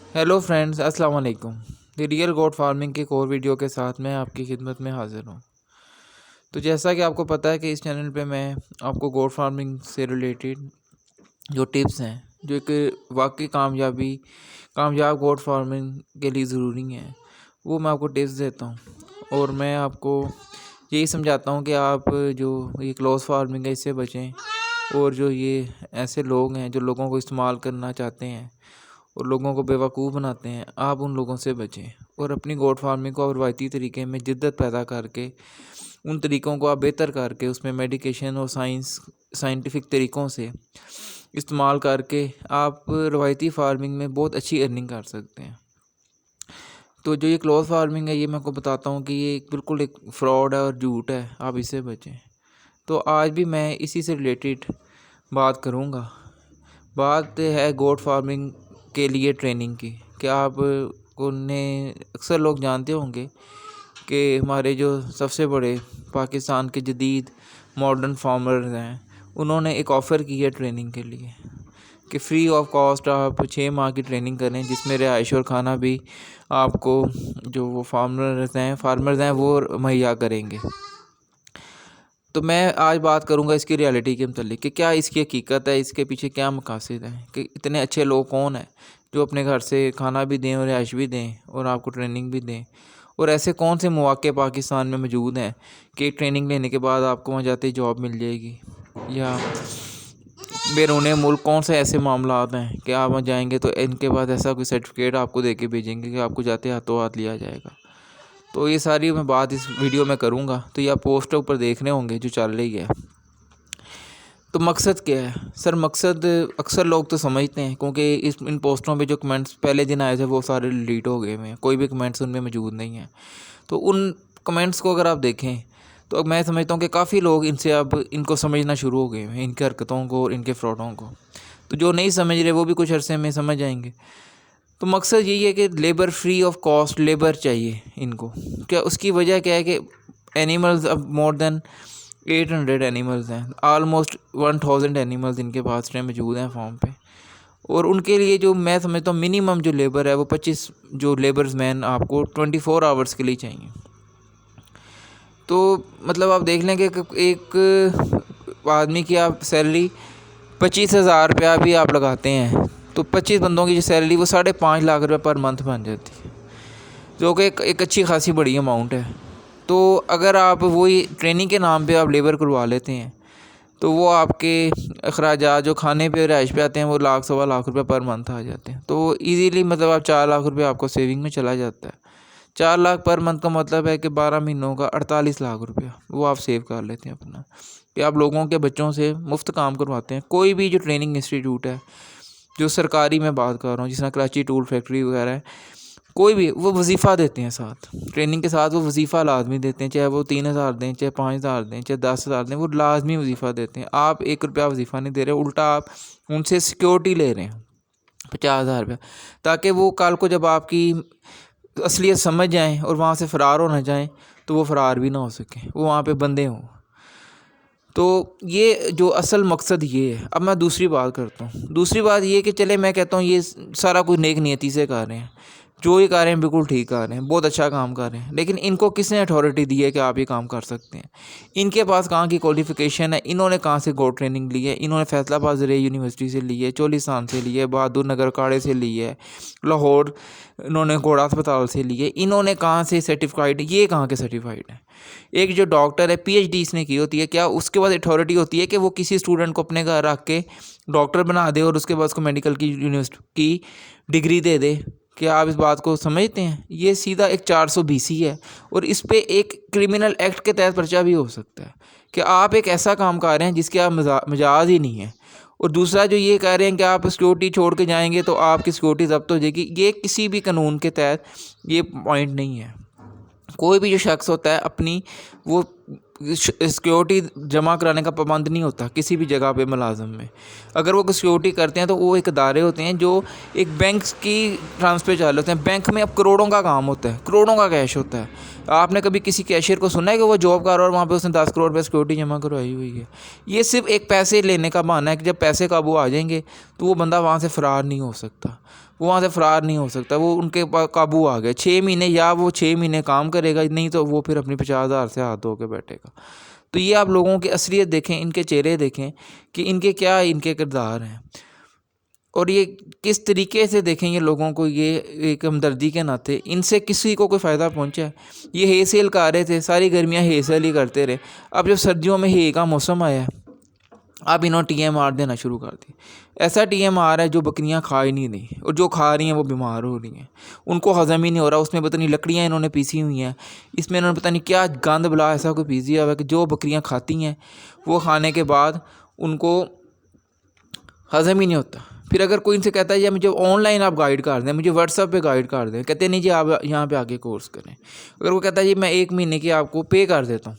Hello friends, अस्सलाम वालेकुम। The real goat farming के एक और वीडियो के साथ मैं आपकी खिदमत में हाज़िर हूँ। तो जैसा कि आपको पता है कि इस चैनल पे मैं आपको गोट फार्मिंग से रिलेटेड जो टिप्स हैं, जो एक वाकई कामयाब गोट फार्मिंग के लिए ज़रूरी हैं, वो मैं आपको टिप्स देता हूँ। और मैं आपको यही समझाता हूँ कि आप जो ये क्लोज फार्मिंग है इससे बचें, और जो ये ऐसे लोग हैं जो लोगों को इस्तेमाल करना चाहते हैं और लोगों को बेवकूफ़ बनाते हैं, आप उन लोगों से बचें और अपनी गोट फार्मिंग को रवायती तरीके में जिद्दत पैदा करके उन तरीक़ों को आप बेहतर करके उसमें मेडिकेशन और साइंटिफिक तरीक़ों से इस्तेमाल करके आप रवायती फार्मिंग में बहुत अच्छी अर्निंग कर सकते हैं। तो जो ये क्लोज फार्मिंग है, ये मैं आपको बताता हूँ कि ये बिल्कुल एक फ्रॉड है और झूठ है, आप इससे बचें। तो आज भी मैं इसी से रिलेटेड बात करूँगा। बात है गोट फार्मिंग के लिए ट्रेनिंग की। क्या आप उन्हें अक्सर लोग जानते होंगे कि हमारे जो सबसे बड़े पाकिस्तान के जदीद मॉडर्न फार्मर्स हैं, उन्होंने एक ऑफ़र की है ट्रेनिंग के लिए कि फ्री ऑफ कॉस्ट आप 6 माह की ट्रेनिंग करें, जिसमें रिहाइश और खाना भी आपको जो वो फार्मर्स हैं वो मुहैया करेंगे। तो मैं आज बात करूंगा इसकी रियलिटी के मतलब कि क्या इसकी हकीकत है, इसके पीछे क्या मकासद हैं, कि इतने अच्छे लोग कौन हैं जो अपने घर से खाना भी दें और रिहाइश भी दें और आपको ट्रेनिंग भी दें। और ऐसे कौन से मौक़े पाकिस्तान में मौजूद हैं कि ट्रेनिंग लेने के बाद आपको वहाँ जाते ही जॉब मिल जाएगी, या बैरून मुल्क कौन से ऐसे मामलात हैं कि आप वहाँ जाएंगे तो इनके बाद ऐसा कोई सर्टिफिकेट आपको दे के भेजेंगे कि आपको जाते हाथों हाथ लिया जाएगा। तो ये सारी मैं बात इस वीडियो में करूँगा। तो ये आप पोस्टर ऊपर देख रहे होंगे जो चल रही है। तो मकसद क्या है सर? मकसद अक्सर लोग तो समझते हैं, क्योंकि इन पोस्टरों पे जो कमेंट्स पहले दिन आए थे वो सारे डिलीट हो गए हैं, कोई भी कमेंट्स उनमें मौजूद नहीं है। तो उन कमेंट्स को अगर आप देखें तो मैं समझता हूँ कि काफ़ी लोग इनसे अब इनको समझना शुरू हो गए हैं, इनकी हरकतों को और इनके फ्रॉडों को। तो जो नहीं समझ रहे वो भी कुछ अरसे में समझ जाएंगे। तो मकसद यही है कि labour free of cost labour चाहिए इनको। क्या उसकी वजह क्या है कि एनिमल्स अब मोर देन 800 एनिमल्स हैं, ऑलमोस्ट 1000 एनिमल्स इनके पास मौजूद हैं फार्म पे। और उनके लिए जो मैं समझता हूँ मिनिमम जो लेबर है वो 25 जो लेबर्स मैन आपको 24 आवर्स के लिए चाहिए। तो मतलब आप देख लें कि एक आदमी की आप सैलरी 25,000 रुपया भी आप लगाते हैं तो 25 बंदों की जो सैलरी वो 5.5 लाख रुपये पर मंथ बन जाती है, जो कि एक अच्छी खासी बड़ी अमाउंट है। तो अगर आप वही ट्रेनिंग के नाम पे आप लेबर करवा लेते हैं तो वो आपके अखराजात जो खाने पे रिहाइश पे आते हैं वो लाख सवा लाख रुपये पर मंथ आ जाते हैं। तो इजीली मतलब आप 4 लाख रुपये आपको सेविंग में चला जाता है। 4 लाख पर मंथ का मतलब है कि 12 महीनों का 48 लाख रुपया वो आप सेव कर लेते हैं अपना, कि आप लोगों के बच्चों से मुफ्त काम करवाते हैं। कोई भी जो ट्रेनिंग इंस्टीट्यूट है, जो सरकारी मैं बात कर रहा हूँ, जिस तरह कराची टूल फैक्ट्री वगैरह है, कोई भी वो वजीफ़ा देते हैं साथ, ट्रेनिंग के साथ वो वजीफ़ा लाजमी देते हैं, चाहे वो 3,000 दें, चाहे 5,000 दें, चाहे 10,000 दें, वो लाजमी वजीफ़ा देते हैं। आप 1 रुपया वजीफ़ा नहीं दे रहे, उल्टा आप उनसे सिक्योरिटी ले रहे हैं 50,000 रुपया, ताकि वो कल को जब आपकी असलियत समझ जाएं और वहाँ से फ़रार हो ना जाएं तो वो फ़रार भी ना हो सकें, वो वहाँ पे बंदे हों। तो ये जो असल मकसद ये है। अब मैं दूसरी बात करता हूँ। दूसरी बात ये कि चले मैं कहता हूँ ये सारा कुछ नेक नियति से कर रहे हैं, जो ये कर रहे हैं बिल्कुल ठीक कर रहे हैं, बहुत अच्छा काम कर रहे हैं, लेकिन इनको किसने अथॉरिटी दी है कि आप ये काम कर सकते हैं? इनके पास कहाँ की क्वालिफ़िकेशन है? इन्होंने कहाँ से गोट ट्रेनिंग ली है? इन्होंने फैसलाबाद ज़रिए यूनिवर्सिटी से ली है, चोलिस्तान से ली है, बहादुर नगर अखाड़े से ली है, लाहौर इन्होंने घोड़ा अस्पताल से ली है। इन्होंने कहाँ से सर्टिफाइड, ये कहाँ के सर्टिफाइड हैं? एक जो डॉक्टर है पीएचडी इसने की होती है, क्या उसके पास अथॉरिटी होती है कि वो किसी स्टूडेंट को अपने घर रख के डॉक्टर बना दे और उसके बाद उसको मेडिकल की यूनिवर्सिटी की डिग्री दे दे? क्या आप इस बात को समझते हैं? ये सीधा एक 420 है और इस पे एक क्रिमिनल एक्ट के तहत पर्चा भी हो सकता है कि आप एक ऐसा काम कर रहे हैं जिसके आप मजाज ही नहीं है। और दूसरा जो ये कह रहे हैं कि आप सिक्योरिटी छोड़ के जाएंगे तो आपकी सिक्योरिटी जब्त हो जाएगी, ये किसी भी कानून के तहत ये पॉइंट नहीं है। कोई भी जो शख्स होता है अपनी वो सिक्योरिटी जमा कराने का पाबंद नहीं होता किसी भी जगह पे मुलाजम में। अगर वो सिक्योरिटी करते हैं तो वो एक अदारे होते हैं जो एक बैंक की ट्रांसफर चालू होते हैं। बैंक में अब करोड़ों का काम होता है, करोड़ों का कैश होता है। आपने कभी किसी कैशियर को सुना है कि वो जॉब कर रहा है और वहाँ पे उसने 10 करोड़ रुपये सिक्योरिटी जमा करवाई हुई है? ये सिर्फ एक पैसे लेने का बहाना है कि जब पैसे काबू आ जाएंगे तो वो बंदा वहाँ से फ़रार नहीं हो सकता। वो वहाँ से फ़रार नहीं हो सकता, वो उनके काबू आ गए। 6 महीने या वो 6 महीने काम करेगा, नहीं तो वो फिर अपनी 50,000 से हाथ धो के बैठेगा। तो ये आप लोगों की असलियत देखें, इनके चेहरे देखें कि इनके क्या इनके किरदार हैं, और ये किस तरीके से देखें ये लोगों को, ये एक हमदर्दी के नाते इनसे किसी को कोई फ़ायदा पहुंचा है। ये हे सेल कर रहे थे, सारी गर्मियां हे सेल ही करते रहे। अब जब सर्दियों में हे का मौसम आया है, अब इन्होंने TMR देना शुरू कर दी। ऐसा TMR है जो बकरियां खा ही नहीं रही, और जो खा रही हैं वो बीमार हो रही हैं, उनको हज़म ही नहीं हो रहा। उसमें पता नहीं लकड़ियाँ इन्होंने पीसी हुई हैं, इसमें इन्होंने पता नहीं क्या गंद बला ऐसा कोई पीस दिया हुआ है कि जो बकरियां खाती हैं वो खाने के बाद उनको हज़म ही नहीं होता। फिर अगर कोई इनसे कहता है या मुझे ऑनलाइन आप गाइड कर दें, मुझे व्हाट्सएप पे गाइड कर दें, कहते नहीं जी आप यहाँ पे आके कोर्स करें। अगर वो कहता है जी मैं 1 महीने की आपको पे कर देता हूँ,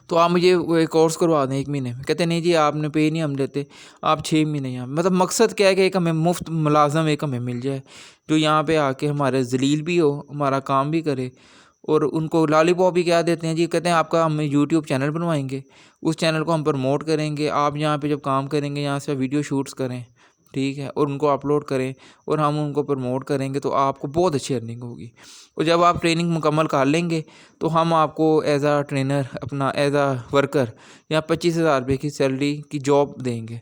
तो आप मुझे वो कोर्स करवा दें 1 महीने में, कहते नहीं जी आपने पे नहीं हम देते, आप 6 महीने यहाँ। मतलब मकसद क्या है कि एक हमें मुफ्त मुलाजम एक हमें मिल जाए जो यहाँ पे आके हमारे जलील भी हो, हमारा काम भी करे। और उनको लॉलीपॉप भी क्या देते हैं जी, कहते हैं आपका हम यूट्यूब चैनल बनवाएंगे, उस चैनल को हम प्रमोट करेंगे, आप यहाँ पे जब काम करेंगे यहाँ से वीडियो शूट्स करें, ठीक है, और उनको अपलोड करें और हम उनको प्रमोट करेंगे, तो आपको बहुत अच्छी अर्निंग होगी। और जब आप ट्रेनिंग मुकम्मल कर लेंगे तो हम आपको एज आ ट्रेनर अपना एज आ वर्कर या 25,000 रुपये की सैलरी की जॉब देंगे।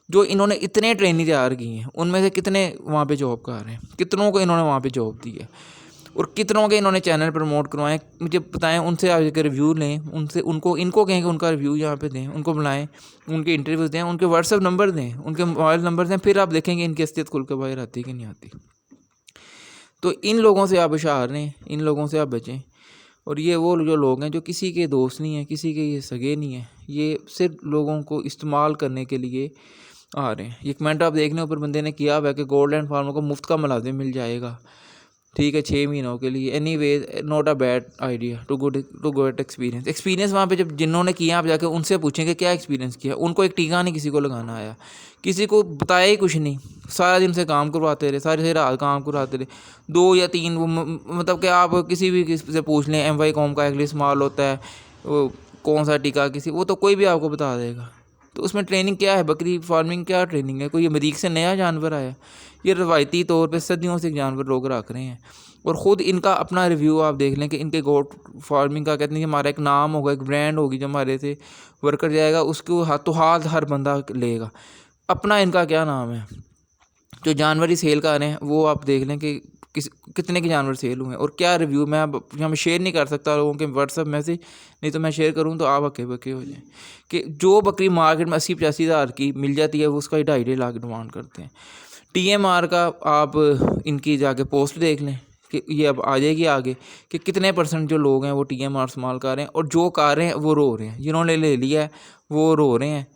जो इन्होंने इतने ट्रेनिंग तैयार की हैं उनमें से कितने वहाँ पे जॉब कर रहे हैं, कितनों को इन्होंने वहाँ पे जॉब दी है, और कितनों के इन्होंने चैनल प्रमोट करवाएं, मुझे बताएं। उनसे आके रिव्यू लें, उनसे इनको कहें कि उनका रिव्यू यहाँ पे दें, उनको बुलाएं, उनके इंटरव्यूज़ दें, उनके व्हाट्सएप नंबर दें, उनके मोबाइल नंबर दें, फिर आप देखेंगे इनकी असलियत खुल के बाहर आती कि नहीं आती। तो इन लोगों से आप होशियार रहें, इन लोगों से आप बचें। और ये वो जो लोग हैं जो किसी के दोस्त नहीं हैं, किसी के ये सगे नहीं हैं, ये सिर्फ लोगों को इस्तेमाल करने के लिए आ रहे हैं। ये कमेंट आप देखने ऊपर बंदे ने किया हुआ है कि गोल्डन फार्मर को मुफ्त का मुलाजिम मिल जाएगा, ठीक है, 6 महीनों के लिए। Anyway not a bad idea to good experience वहाँ पे जब जिन्होंने किया आप जाके उनसे पूछेंगे क्या एक्सपीरियंस किया। उनको एक टीका नहीं किसी को लगाना आया, किसी को बताया ही कुछ नहीं, सारा दिन से काम करवाते रहे, सारी रात काम करवाते रहे। 2 या 3 मतलब कि आप किसी से पूछ लें MY कॉम का इंग्लिश माल होता है, वो कौन सा टीका किसी, वो तो कोई भी आपको बता देगा। तो उसमें ट्रेनिंग क्या है, बकरी फार्मिंग क्या ट्रेनिंग है, कोई अमरीक से नया जानवर आया। ये रवायती तौर पे सदियों से जानवर लोग रख रहे हैं। और ख़ुद इनका अपना रिव्यू आप देख लें कि इनके गोट फार्मिंग का कहते हैं कि हमारा एक नाम होगा, एक ब्रांड होगी, जो हमारे से वर्कर जाएगा उसको हाथों हाथ हर बंदा लेगा। अपना इनका क्या नाम है, जो जानवर ही सेल कर रहे हैं वो आप देख लें कि कितने के जानवर सेल हुए हैं और क्या रिव्यू। मैं अब यहाँ में शेयर नहीं कर सकता लोगों के व्हाट्सएप मैसेज, नहीं तो मैं शेयर करूँ तो आप हके बके हो जाएँ कि जो बकरी मार्केट में 80-85 हज़ार की मिल जाती है वो उसका 2.5 लाख डिमांड करते हैं। TMR का आप इनकी जाके पोस्ट देख लें कि ये अब आ जाएगी आगे कि कितने % जो लोग हैं वो TMR इस्तेमाल कर रहे हैं, और जो कर रहे हैं वो रो रहे हैं। जिन्होंने ले लिया है वो रो रहे हैं,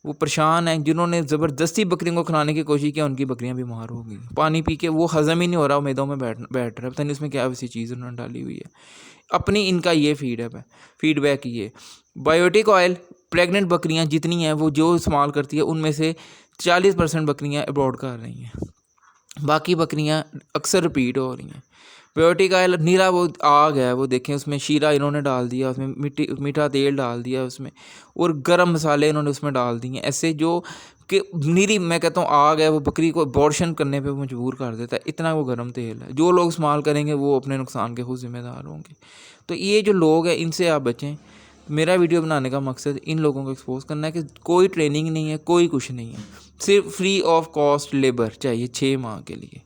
वो परेशान हैं। जिन्होंने ज़बरदस्ती बकरियों को खिलाने की कोशिश की उनकी बकरियां बीमार हो गई, पानी पी के वो हज़म ही नहीं हो रहा, उम्मीदों में बैठ रहा है, पता नहीं उसमें क्या वैसी चीज़ उन्होंने डाली हुई है। अपनी इनका ये फीडबैक ये बायोटिक ऑयल प्रेग्नेंट बकरियां जितनी हैं वो जो इस्तेमाल करती है उनमें से 40% बकरियां अबॉर्ट कर रही हैं, बाकी बकरियां अक्सर रिपीट हो रही हैं। बायोटिक ऑयल नीरा वो आग है, वो देखें उसमें शीरा इन्होंने डाल दिया, उसमें मीठा तेल डाल दिया उसमें, और गरम मसाले इन्होंने उसमें डाल दिए ऐसे जो कि नीरी, मैं कहता हूँ आग है, वो बकरी को अबॉर्शन करने पे मजबूर कर देता है, इतना वो गर्म तेल है। जो लोग इस्तेमाल करेंगे वो अपने नुकसान के खुद जिम्मेदार होंगे। तो ये जो लोग हैं इनसे आप बचें। मेरा वीडियो बनाने का मकसद इन लोगों को एक्सपोज करना है कि कोई ट्रेनिंग नहीं है, कोई कुछ नहीं है, सिर्फ फ्री ऑफ कॉस्ट लेबर चाहिए 6 माह के लिए।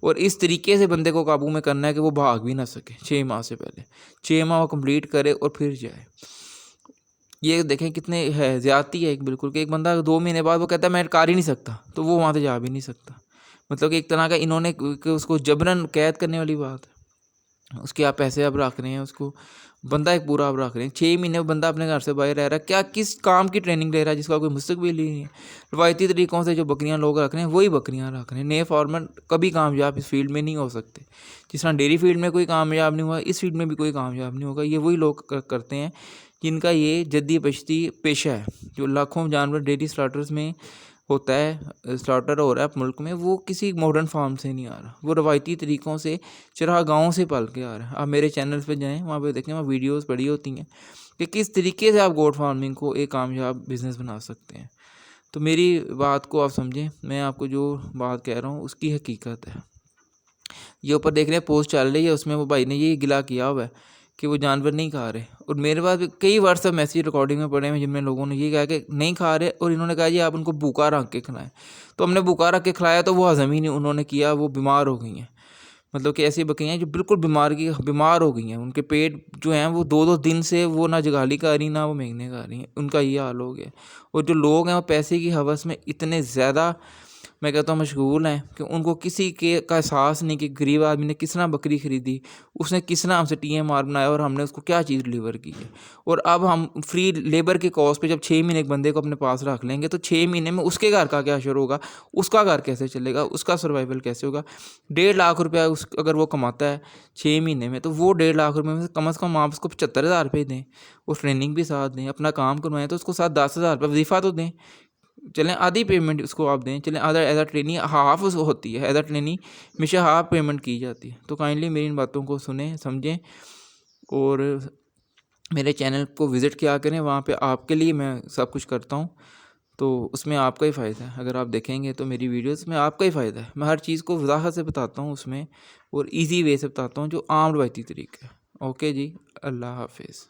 और इस तरीके से बंदे को काबू में करना है कि वो भाग भी ना सके 6 माह से पहले, 6 माह वो कंप्लीट करे और फिर जाए। ये देखें कितने है ज़्यादती है एक, बिल्कुल कि एक बंदा 2 महीने बाद वो कहता है मैं कर ही नहीं सकता, तो वो वहाँ से जा भी नहीं सकता। मतलब कि एक तरह का इन्होंने उसको जबरन कैद करने वाली बात है। उसके आप पैसे अब रख रहे हैं, उसको बंदा एक पूरा आप रख रहे हैं। 6 महीने बंदा अपने घर से बाहर रह रहा है, क्या किस काम की ट्रेनिंग ले रहा है जिसका कोई मुस्तकबिल ही नहीं है। रवायती तरीक़ों से जो बकरियां लोग रख रहे हैं वही बकरियां रख रहे हैं। नए फार्मर कभी कामयाब इस फील्ड में नहीं हो सकते। जिस तरह डेयरी फील्ड में कोई कामयाब नहीं हुआ, इस फील्ड में भी कोई कामयाब नहीं होगा। ये वही लोग करते हैं जिनका ये जद्दी बश्ती पेशा है। जो लाखों जानवर डेयरी स्लाटर्स में होता है, स्लाटर हो रहा है मुल्क में, वो किसी मॉडर्न फार्म से नहीं आ रहा, वो रवायती तरीक़ों से चरागाहों से पल के आ रहा है। आप मेरे चैनल पे जाएं, वहाँ पे देखें, वहाँ वीडियोस पड़ी होती हैं कि किस तरीके से आप गोट फार्मिंग को एक कामयाब बिज़नेस बना सकते हैं। तो मेरी बात को आप समझें, मैं आपको जो बात कह रहा हूँ उसकी हकीकत है। ये ऊपर देख रहे हैं पोस्ट चल रही है, उसमें वो भाई ने ये गिला किया हुआ है कि वो जानवर नहीं खा रहे, और मेरे पास भी कई व्हाट्सएप मैसेज रिकॉर्डिंग में पड़े हैं जिनमें लोगों ने ये कहा कि नहीं खा रहे, और इन्होंने कहा जी आप उनको भूखा रख के खिलाएं। तो हमने भूखा रख के खिलाया तो वो हजम ही नहीं उन्होंने किया, वो बीमार हो गई हैं। मतलब कि ऐसी बकरियाँ हैं जो बिल्कुल बीमार हो गई हैं, उनके पेट जो हैं वो 2-2 दिन से वो ना जगाली खा रही ना वो मेंगने खा रही हैं, उनका ये हाल हो गया। और जो लोग हैं वो पैसे की हवस में इतने ज़्यादा, मैं कहता हूँ, मशगूल हैं कि उनको किसी के का एहसास नहीं कि गरीब आदमी ने किस तरह बकरी ख़रीदी, उसने किस तरह हमसे TMR बनाया और हमने उसको क्या चीज़ डिलीवर की है। और अब हम फ्री लेबर के कॉस्ट पे जब 6 महीने एक बंदे को अपने पास रख लेंगे तो 6 महीने में उसके घर का क्या शुरू होगा, उसका घर कैसे चलेगा, उसका सर्वाइवल कैसे होगा। 1.5 लाख रुपया अगर वो कमाता है 6 महीने में, तो वो 1.5 लाख रुपये में से कम आप उसको 75,000 रुपये दें, वो ट्रेनिंग भी साथ दें, अपना काम करवाएं, तो उसको साथ 10,000 रुपये वजीफ़ा तो दें। चलें आधी पेमेंट उसको आप दें, चलें आधा एज आ ट्रेनिंग हाफ होती है, एज आ ट्रेनिंग हमेशा हाफ पेमेंट की जाती है। तो काइंडली मेरी इन बातों को सुने समझें और मेरे चैनल को विज़िट किया करें, वहाँ पे आपके लिए मैं सब कुछ करता हूँ, तो उसमें आपका ही फ़ायदा है। अगर आप देखेंगे तो मेरी वीडियोस में आपका ही फ़ायदा है। मैं हर चीज़ को वज़ाहत से बताता हूँ उसमें, और ईजी वे से बताता हूँ जो आम रवायती तरीका है। ओके जी, अल्लाह हाफिज़।